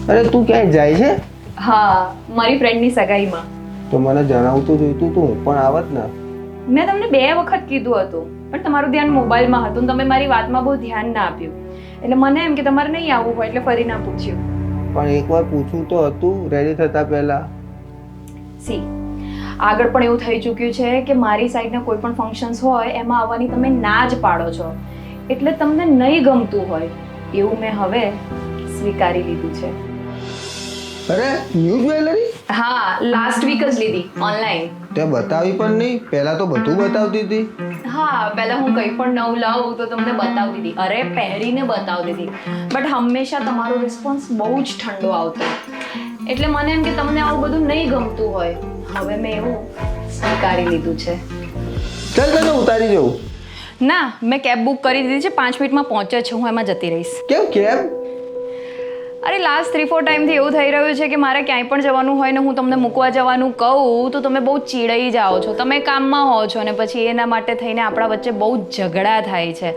અરે તું ક્યાંય જાય છે? હા, મારી ફ્રેન્ડની સગાઈમાં. તો મને જણાવતું જોઈતું તું પણ આવત ને. મેં તમને 2 વખત કીધું હતું, પણ તમારું ધ્યાન મોબાઈલમાં હતું ને તમે મારી વાતમાં બહુ ધ્યાન ના આપ્યું. એટલે મને એમ કે તમારે નહીં આવવું હોય એટલે ફરી ના પૂછ્યું. પણ એકવાર પૂછવું તો હતું રેડી થતા પહેલા. સી આગળ પણ એવું થઈ ચૂક્યું છે કે મારી સાઈડના કોઈ પણ ફંક્શન્સ હોય એમાં આવવાની તમે ના જ પાડો છો, એટલે તમને નહીં ગમતું હોય એવું મેં હવે સ્વીકારી લીધું છે. અરે ન્યૂ જ્વેલરી? હા, લાસ્ટ વીક જ લીધી ઓનલાઈન. તે બતાવી પણ નહીં, પહેલા તો બધું બતાવતી હતી. હા, પહેલા હું કંઈ પણ નવું લાવું તો તમને બતાવતી હતી, અરે પહેરીને બતાવતી હતી, બટ હંમેશા તમારો રિસ્પોન્સ બહુ જ ઠંડો આવતો. એટલે મને એમ કે તમને આવું બધું નહીં ગમતું હોય, હવે મેં એવું સ્વીકારી લીધું છે. ચાલ તને ઉતારી જવું. ના, મેં કેબ બુક કરી દીધી છે, 5 મિનિટમાં પહોંચે છે, હું એમાં જતી રહીશ. કેમ? અરે લાસ્ટ 3-4 ટાઈમથી એવું થઈ રહ્યું છે કે મારે ક્યાંય પણ જવાનું હોય ને હું તમને મૂકવા જવાનું કહું તો તમે બહુ ચીડાઈ જાઓ છો, તમે કામમાં હો છો ને પછી એના માટે થઈને આપણા વચ્ચે બહુ ઝઘડા થાય છે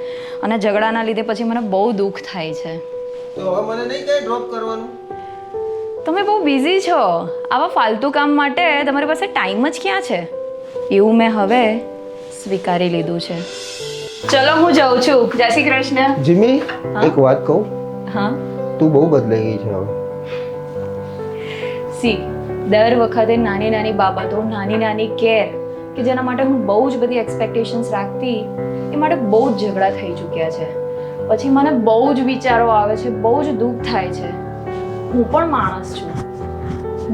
અને ઝઘડાના લીધે પછી મને બહુ દુઃખ થાય છે. તો હવે મને નહીં કઈ ડ્રોપ કરવાનું? તમે બહુ બિઝી છો, આવા ફાલતુ કામ માટે તમારી પાસે ટાઈમ જ ક્યાં છે? એવું મેં હવે સ્વીકારી લીધું છે. ચલો હું જાઉં છું. જય શ્રી કૃષ્ણ. જીમી, એક વાત કહું? હા. તું બહુ બદલાઈ ગઈ છે હવે. સી દર વખતે નાની નાની બાબતો, નાની નાની કેર કે જેના માટે હું બહુ જ બધી એક્સપેક્ટેશન્સ રાખતી, એ માટે બહુ જ ઝઘડા થઈ ચૂક્યા છે. પછી મને બહુ જ વિચારો આવે છે, બહુ જ દુઃખ થાય છે. હું પણ માણસ છું,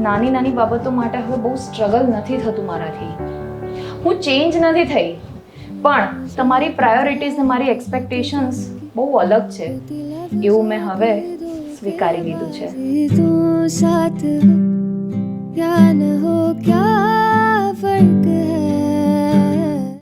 નાની નાની બાબતો માટે હવે બહુ સ્ટ્રગલ નથી થતું મારાથી. હું ચેન્જ નથી થઈ, પણ તમારી પ્રાયોરિટીઝ ને મારી એક્સપેક્ટેશન્સ બહુ અલગ છે, એવું મેં હવે સ્વીકારી લીધું છે. साथ हो क्या न हो क्या